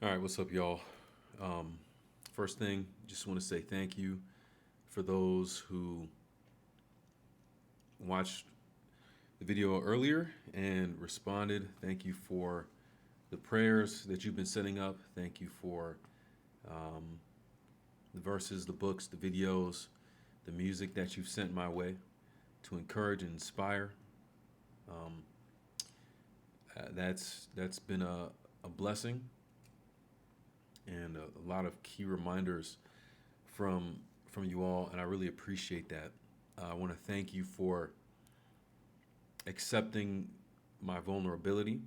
All right, what's up, y'all? Um, First thing, just want to say thank you for those who watched the video earlier and responded. Thank you for the prayers that you've been setting up. Thank you for um, the verses, the books, the videos, the music that you've sent my way to encourage and inspire. Um, that's been a blessing and a lot of key reminders from from you all, and I really appreciate that. I want to thank you for accepting my vulnerability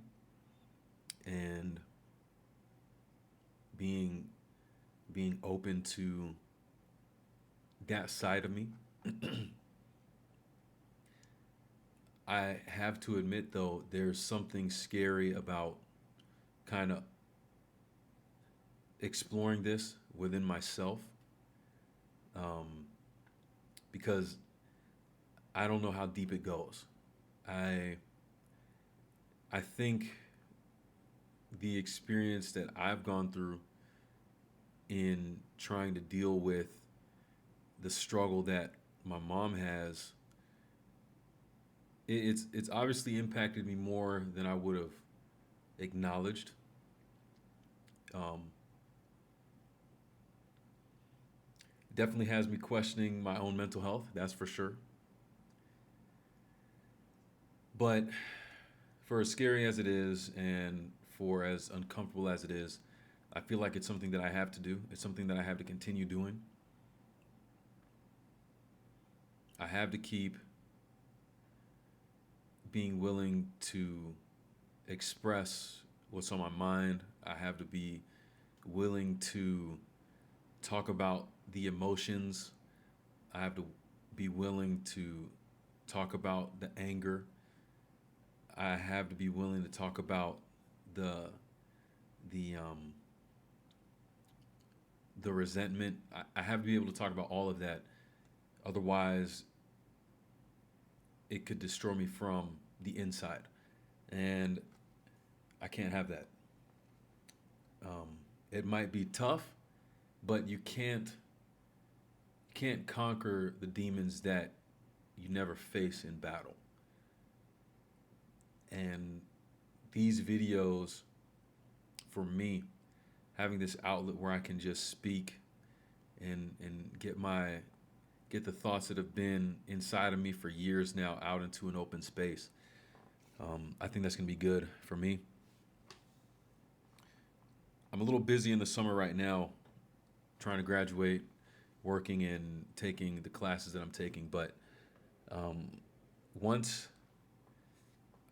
and being being open to that side of me. I have to admit, though, there's something scary about kind of exploring this within myself, um, because I don't know how deep it goes. I I think the experience that I've gone through in trying to deal with the struggle that my mom has, it's obviously impacted me more than I would have acknowledged. Um, Definitely has me questioning my own mental health. That's for sure. But for as scary as it is, and for as uncomfortable as it is, I feel like it's something that I have to do. It's something that I have to continue doing. I have to keep being willing to express what's on my mind. I have to be willing to talk about the emotions. I have to be willing to talk about the anger. I have to be willing to talk about the the um, the resentment. I have to be able to talk about all of that. Otherwise, it could destroy me from the inside, and I can't have that. It might be tough, but you can't conquer the demons that you never face in battle. And these videos, for me, having this outlet where I can just speak and get the thoughts that have been inside of me for years now out into an open space. I think that's gonna be good for me. I'm a little busy in the summer right now, trying to graduate, working and taking the classes that I'm taking. But um, once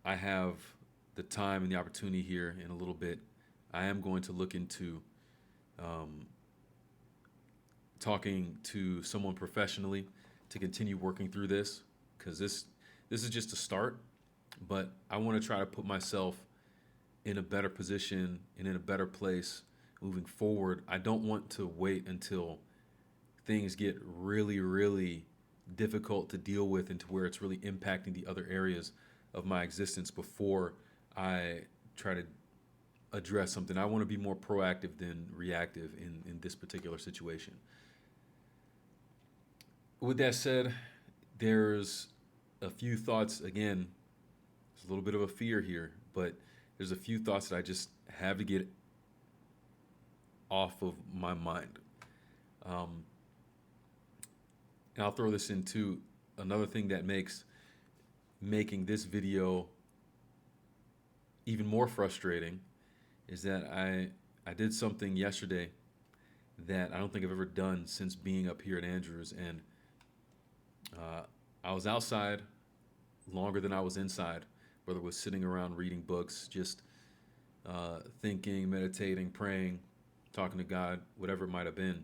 I have the time and the opportunity here in a little bit, I am going to look into um, talking to someone professionally to continue working through this, because this is just a start. But I want to try to put myself in a better position and in a better place moving forward. I don't want to wait until things get really, really difficult to deal with and to where it's really impacting the other areas of my existence before I try to address something. I want to be more proactive than reactive in this particular situation. With that said, there's a few thoughts. Again, there's a little bit of a fear here, but there's a few thoughts that I just have to get off of my mind. Um, and I'll throw this into another thing that makes making this video even more frustrating is that I did something yesterday that I don't think I've ever done since being up here at Andrews, and uh, I was outside longer than I was inside, whether it was sitting around reading books, just thinking, meditating, praying, talking to God, whatever it might have been.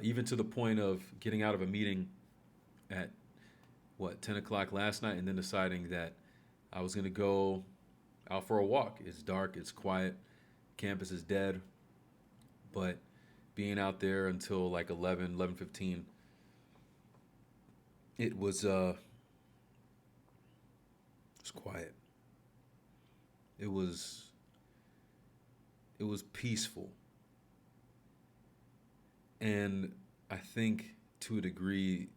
Even to the point of getting out of a meeting at 10 o'clock last night, and then deciding that I was going to go out for a walk. It's dark, it's quiet, campus is dead, but being out there until like 11:15, it was quiet. It was it was peaceful. And I think to a degree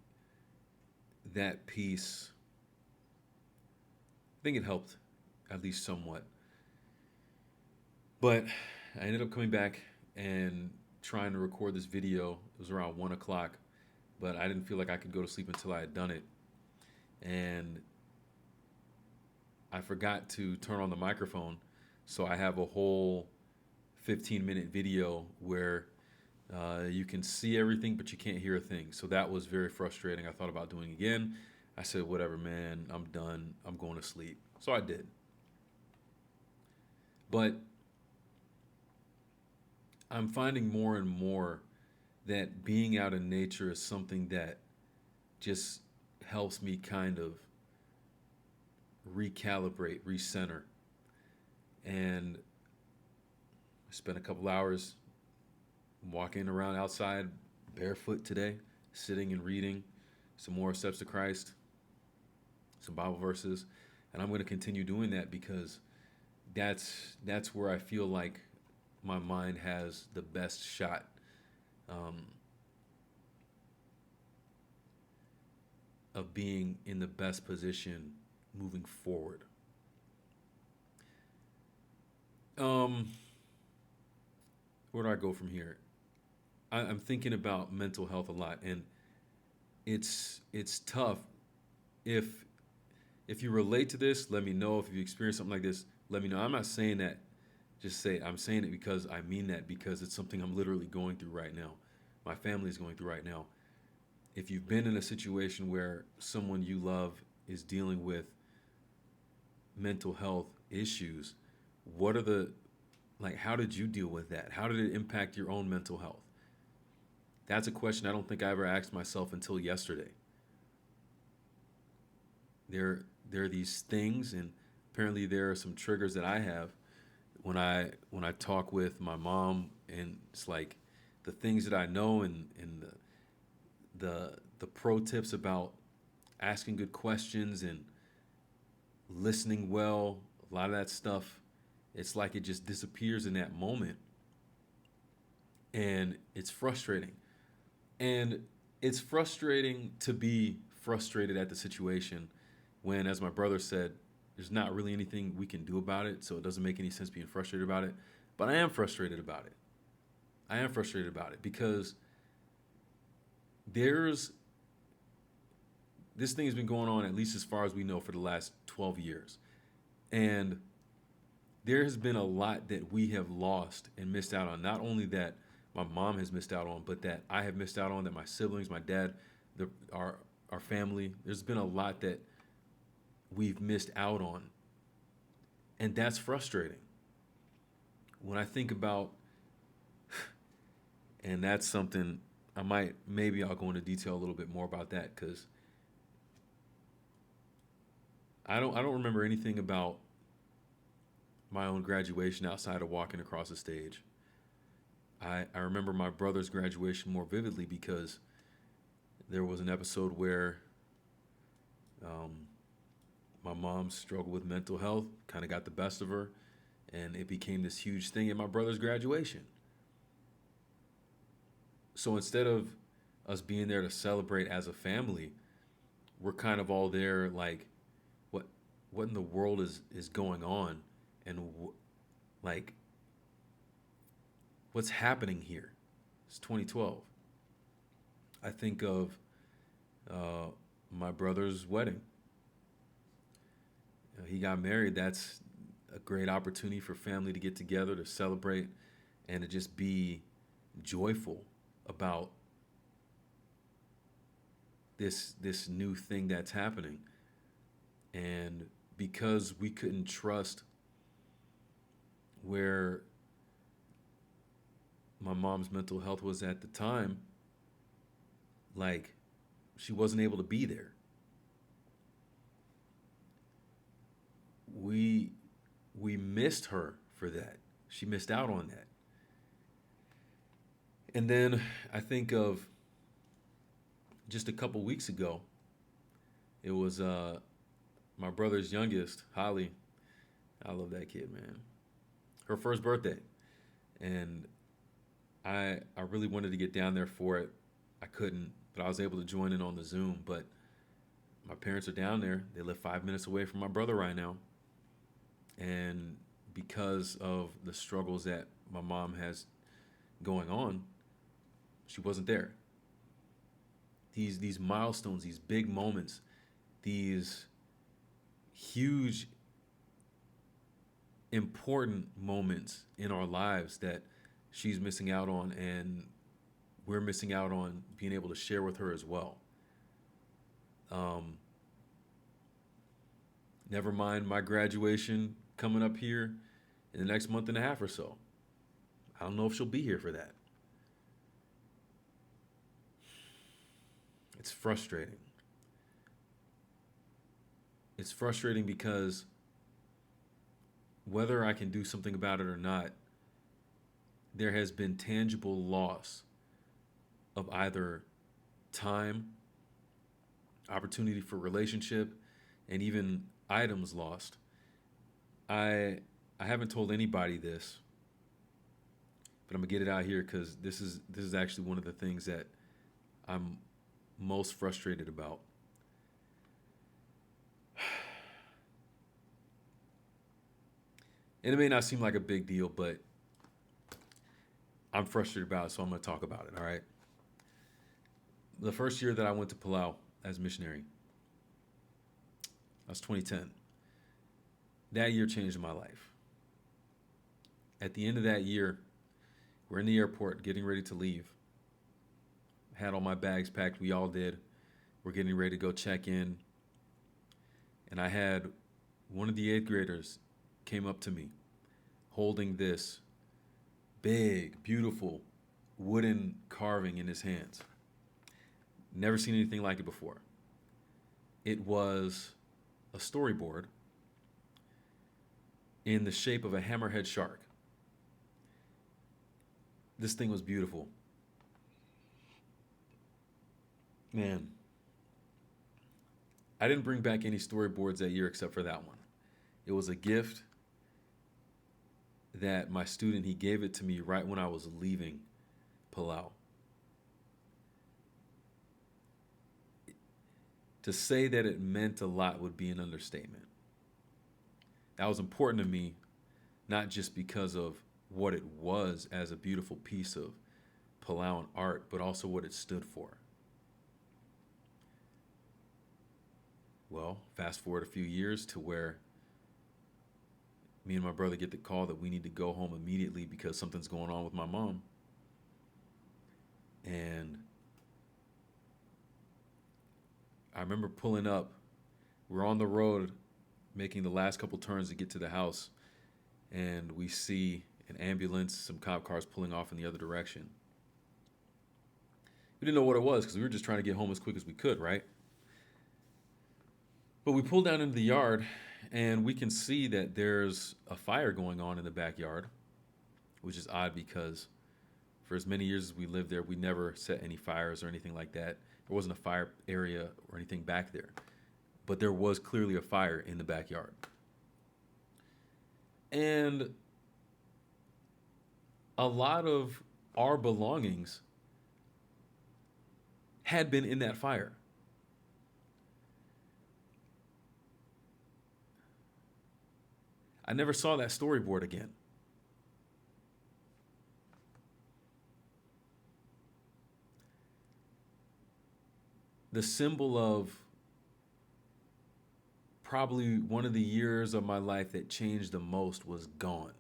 that peace, I think it helped at least somewhat. But I ended up coming back and trying to record this video. It was around 1 o'clock, but I didn't feel like I could go to sleep until I had done it. And I forgot to turn on the microphone. So I have a whole 15-minute video where you can see everything, but you can't hear a thing. So that was very frustrating. I thought about doing it again. I said, whatever, man, I'm done. I'm going to sleep. So I did. But I'm finding more and more that being out in nature is something that just helps me kind of recalibrate, recenter. And I spent a couple hours walking around outside barefoot today, sitting and reading some more Steps to Christ, some Bible verses, and I'm going to continue doing that because that's where I feel like my mind has the best shot um, of being in the best position moving forward. Um, where do I go from here? I'm thinking about mental health a lot, and it's tough. If if you relate to this, let me know. If you experience something like this, let me know. I'm not saying that. Just say I'm saying it because I mean that because it's something I'm literally going through right now. My family is going through right now. If you've been in a situation where someone you love is dealing with mental health issues, what are the like how did you deal with that? How did it impact your own mental health? That's a question I don't think I ever asked myself until yesterday. There are these things, and apparently there are some triggers that I have when I talk with my mom, and it's like the things that I know, and the pro tips about asking good questions and listening well. A lot of that stuff, it's like it just disappears in that moment, and it's frustrating. And it's frustrating to be frustrated at the situation when, as my brother said, there's not really anything we can do about it, so it doesn't make any sense being frustrated about it. But I am frustrated about it. I am frustrated about it because there's this thing has been going on at least as far as we know for the last 12 years. And there has been a lot that we have lost and missed out on. Not only that my mom has missed out on, but that I have missed out on, that my siblings, my dad, our family, there's been a lot that we've missed out on. And that's frustrating. When I think about, and that's something maybe I'll go into detail a little bit more about that because I don't remember anything about my own graduation outside of walking across the stage. I remember my brother's graduation more vividly because there was an episode where um, my mom struggled with mental health, kind of got the best of her, and it became this huge thing at my brother's graduation. So instead of us being there to celebrate as a family, we're kind of all there like, what what in the world is going on, and like what's happening here? It's 2012. I think of my brother's wedding. He got married. That's a great opportunity for family to get together to celebrate and to just be joyful about this new thing that's happening. And because we couldn't trust where my mom's mental health was at the time, like she wasn't able to be there. We we missed her for that. She missed out on that. And then I think of just a couple weeks ago, it was my brother's youngest, Holly. I love that kid, man. Her first birthday. and I really wanted to get down there for it. I couldn't, but I was able to join in on the Zoom. But my parents are down there. They live 5 minutes away from my brother right now, and because of the struggles that my mom has going on, she wasn't there. These milestones, these big moments, these huge important moments in our lives that she's missing out on, and we're missing out on being able to share with her as well. Um, Never mind my graduation coming up here in the next month and a half or so. I don't know if she'll be here for that. It's frustrating. It's frustrating because whether I can do something about it or not, there has been tangible loss of either time, opportunity for relationship, and even items lost. I haven't told anybody this, but I'm gonna get it out here because this is actually one of the things that I'm most frustrated about. And it may not seem like a big deal, but I'm frustrated about it, so I'm gonna talk about it. All right. The first year that I went to Palau as missionary, that was 2010. That year changed my life. At the end of that year, we're in the airport getting ready to leave. Had all my bags packed. We all did. We're getting ready to go check in. And I had one of the eighth graders came up to me holding this big, beautiful wooden carving in his hands. Never seen anything like it before. It was a storyboard in the shape of a hammerhead shark. This thing was beautiful. Man, I didn't bring back any storyboards that year except for that one. It was a gift that my student, he gave it to me right when I was leaving Palau. To say that it meant a lot would be an understatement. That was important to me, not just because of what it was as a beautiful piece of Palauan art, but also what it stood for. Well, fast forward a few years to where me and my brother get the call that we need to go home immediately because something's going on with my mom. And I remember pulling up. We're on the road making the last couple turns to get to the house, and we see an ambulance, some cop cars pulling off in the other direction. We didn't know what it was because we were just trying to get home as quick as we could, right? But we pull down into the yard, and we can see that there's a fire going on in the backyard, which is odd because for as many years as we lived there, we never set any fires or anything like that. There wasn't a fire area or anything back there. But there was clearly a fire in the backyard. And a lot of our belongings had been in that fire. I never saw that storyboard again. The symbol of probably one of the years of my life that changed the most was gone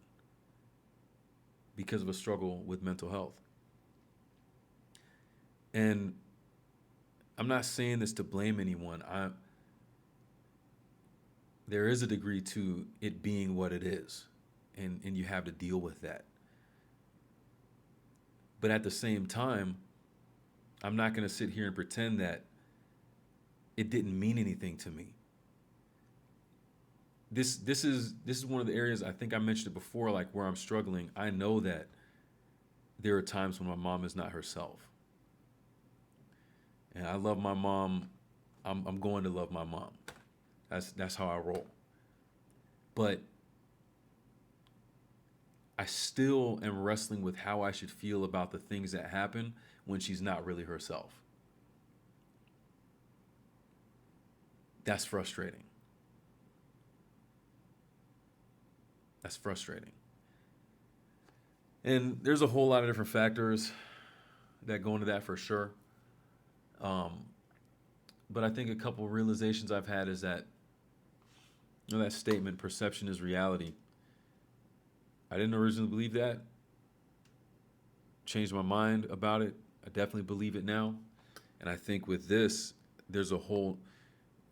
because of a struggle with mental health. And I'm not saying this to blame anyone. There is a degree to it being what it is, and you have to deal with that. But at the same time, I'm not going to sit here and pretend that it didn't mean anything to me. This is one of the areas, I think I mentioned it before, like where I'm struggling. I know that there are times when my mom is not herself. And I love my mom. I'm going to love my mom. That's how I roll. But I still am wrestling with how I should feel about the things that happen when she's not really herself. That's frustrating. That's frustrating. And there's a whole lot of different factors that go into that for sure. Um, but I think a couple of realizations I've had is that, that statement, perception is reality. I didn't originally believe that. Changed my mind about it. I definitely believe it now. And I think with this, there's a whole,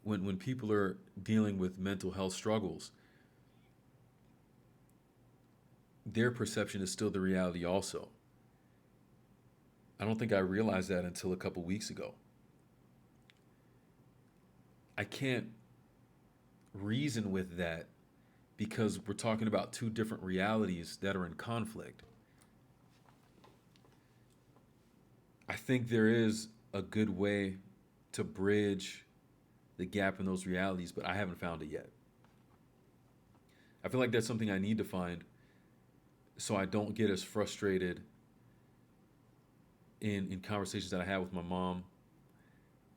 when people are dealing with mental health struggles, their perception is still the reality also. I don't think I realized that until a couple weeks ago. I can't reason with that because we're talking about two different realities that are in conflict. I think there is a good way to bridge the gap in those realities, but I haven't found it yet. I feel like that's something I need to find so I don't get as frustrated in conversations that I have with my mom.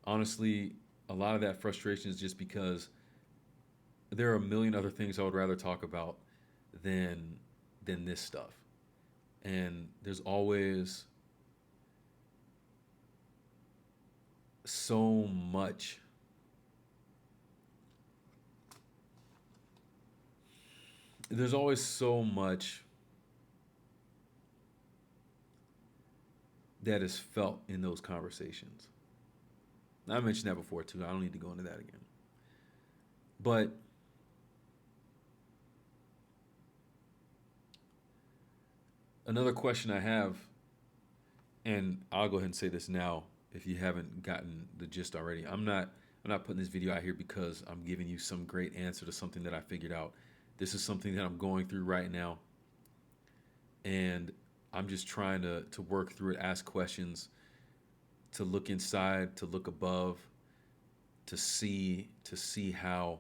Honestly, a lot of that frustration is just because there are a million other things I would rather talk about than this stuff. And there's always so much there's always so much that is felt in those conversations. I mentioned that before too. I don't need to go into that again. But another question I have, and I'll go ahead and say this now if you haven't gotten the gist already. I'm not putting this video out here because I'm giving you some great answer to something that I figured out. This is something that I'm going through right now. And I'm just trying to work through it, ask questions, to look inside, to look above, to see how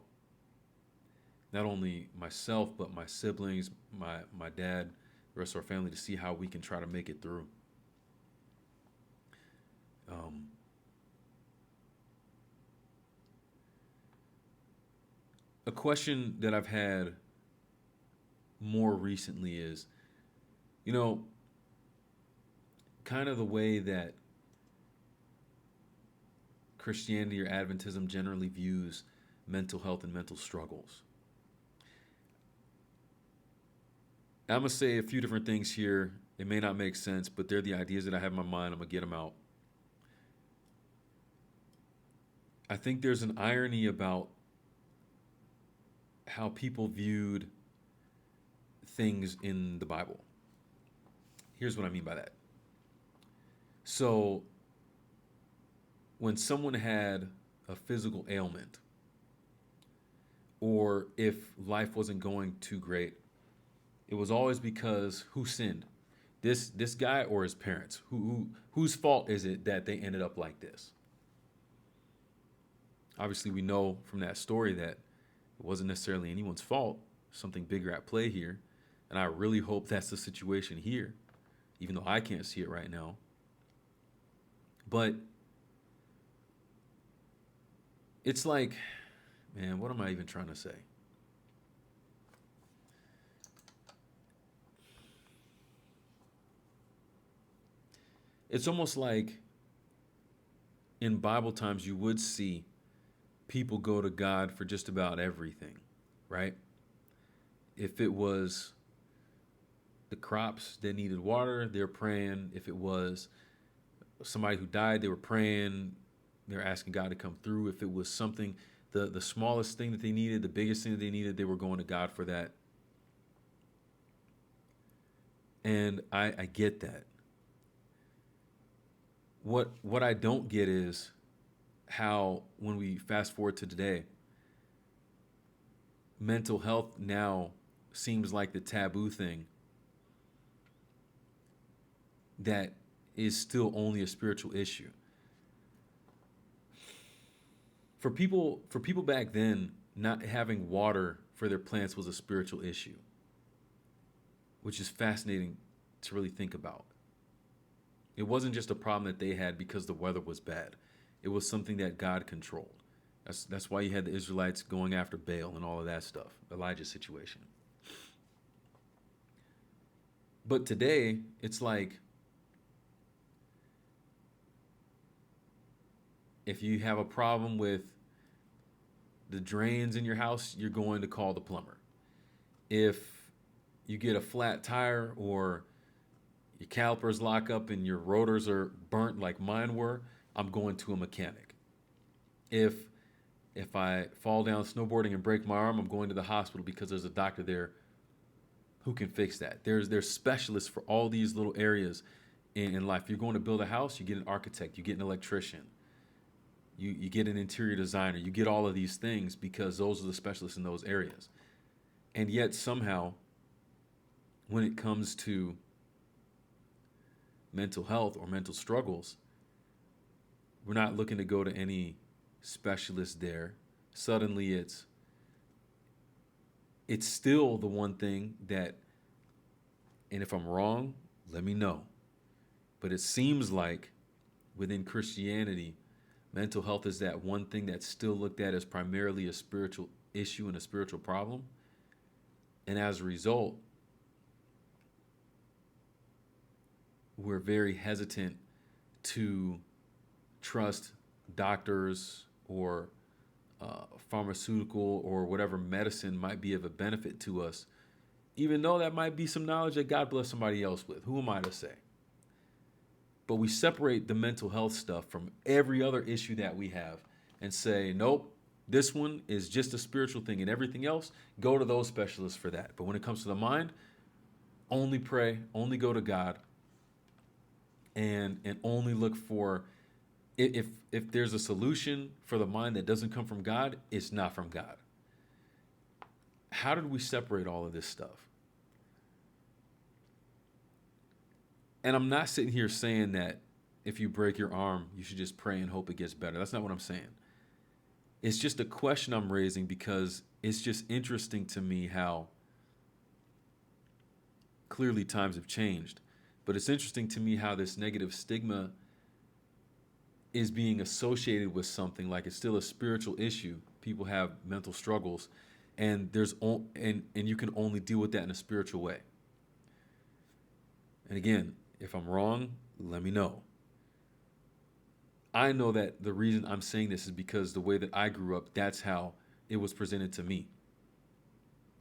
not only myself but my siblings, my dad, the rest of our family, to see how we can try to make it through. A question that I've had more recently is, you know, kind of the way that Christianity or Adventism generally views mental health and mental struggles. I'm going to say a few different things here. It may not make sense, but they're the ideas that I have in my mind. I'm going to get them out. I think there's an irony about how people viewed things in the Bible. Here's what I mean by that. So, when someone had a physical ailment, or if life wasn't going too great, it was always because who sinned? This guy or his parents? Whose fault is it that they ended up like this? Obviously, we know from that story that it wasn't necessarily anyone's fault. Something bigger at play here. And I really hope that's the situation here, even though I can't see it right now. But it's like, man, what am I even trying to say? It's almost like in Bible times you would see people go to God for just about everything, right? If it was the crops that needed water, they're praying. If it was somebody who died, they were praying. They're asking God to come through. If it was something, the smallest thing that they needed, the biggest thing that they needed, they were going to God for that. And I get that. What I don't get is how, when we fast forward to today, mental health now seems like the taboo thing that is still only a spiritual issue. For people back then, not having water for their plants was a spiritual issue. which is fascinating to really think about. It wasn't just a problem that they had because the weather was bad. It was something that God controlled. That's why you had the Israelites going after Baal and all of that stuff, Elijah's situation. But today, it's like if you have a problem with the drains in your house, you're going to call the plumber. If you get a flat tire or your calipers lock up and your rotors are burnt like mine were, I'm going to a mechanic. If I fall down snowboarding and break my arm, I'm going to the hospital because there's a doctor there who can fix that. There's specialists for all these little areas in life. If you're going to build a house, you get an architect, you get an electrician, you get an interior designer, you get all of these things because those are the specialists in those areas. And yet somehow, when it comes to mental health or mental struggles, we're not looking to go to any specialist there. Suddenly it's still the one thing that, and if I'm wrong, let me know. But it seems like within Christianity, mental health is that one thing that's still looked at as primarily a spiritual issue and a spiritual problem. And as a result, we're very hesitant to trust doctors or pharmaceutical or whatever medicine might be of a benefit to us, even though that might be some knowledge that God bless somebody else with. Who am I to say? But we separate the mental health stuff from every other issue that we have and say, nope, this one is just a spiritual thing, and everything else, go to those specialists for that. But when it comes to the mind, only pray, only go to God, and only look for, if there's a solution for the mind that doesn't come from God, it's not from God. How did we separate all of this stuff? And I'm not sitting here saying that if you break your arm, you should just pray and hope it gets better. That's not what I'm saying. It's just a question I'm raising because it's just interesting to me how clearly times have changed. But it's interesting to me how this negative stigma is being associated with something like it's still a spiritual issue. People have mental struggles, and and you can only deal with that in a spiritual way. And again, if I'm wrong, let me know. I know that the reason I'm saying this is because the way that I grew up, that's how it was presented to me.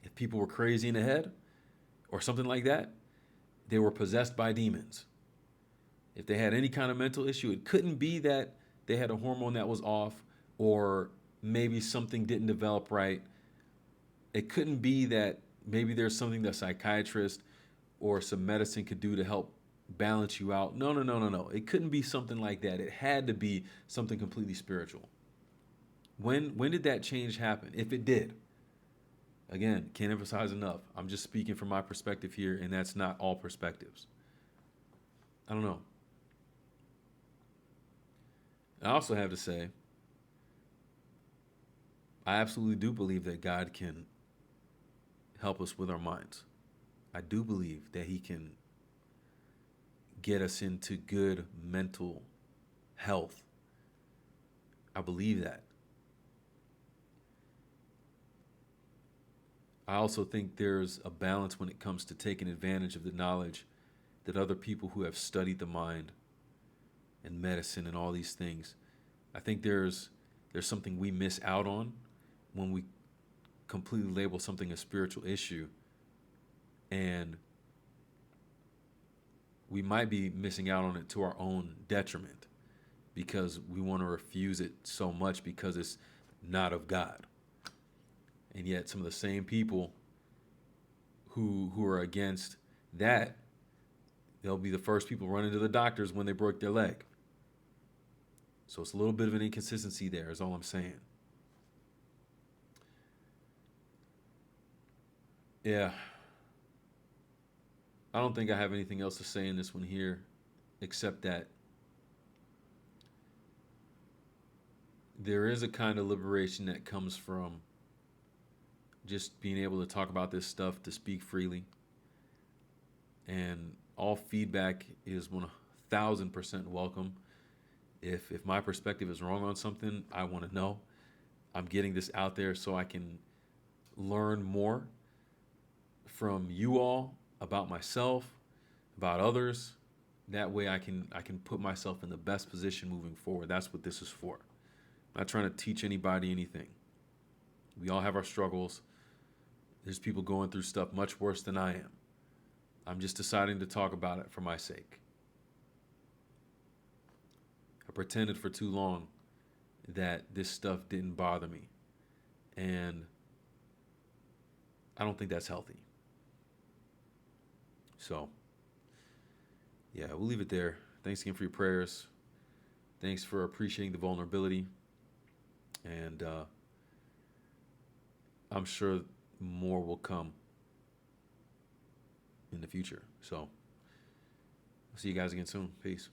If people were crazy in the head or something like that, they were possessed by demons. If they had any kind of mental issue, it couldn't be that they had a hormone that was off or maybe something didn't develop right. It couldn't be that maybe there's something that a psychiatrist or some medicine could do to help balance you out. No. It couldn't be something like that. It had to be something completely spiritual. When did that change happen? If it did. Again, can't emphasize enough. I'm just speaking from my perspective here, and that's not all perspectives. I don't know. I also have to say, I absolutely do believe that God can help us with our minds. I do believe that He can get us into good mental health. I believe that. I also think there's a balance when it comes to taking advantage of the knowledge that other people who have studied the mind and medicine and all these things, I think there's something we miss out on when we completely label something a spiritual issue, and we might be missing out on it to our own detriment because we want to refuse it so much because it's not of God. And yet some of the same people who are against that, they'll be the first people running to the doctors when they broke their leg. So it's a little bit of an inconsistency there is all I'm saying. Yeah. I don't think I have anything else to say in this one here, except that there is a kind of liberation that comes from just being able to talk about this stuff, to speak freely. and all feedback is 1,000% welcome. If my perspective is wrong on something, I want to know. I'm getting this out there so I can learn more from you all about myself, about others. That way I can put myself in the best position moving forward. That's what this is for. I'm not trying to teach anybody anything. We all have our struggles. There's people going through stuff much worse than I am. I'm just deciding to talk about it for my sake. I pretended for too long that this stuff didn't bother me. And I don't think that's healthy. So, yeah, we'll leave it there. Thanks again for your prayers. Thanks for appreciating the vulnerability. And I'm sure more will come in the future. So, I'll see you guys again soon. Peace.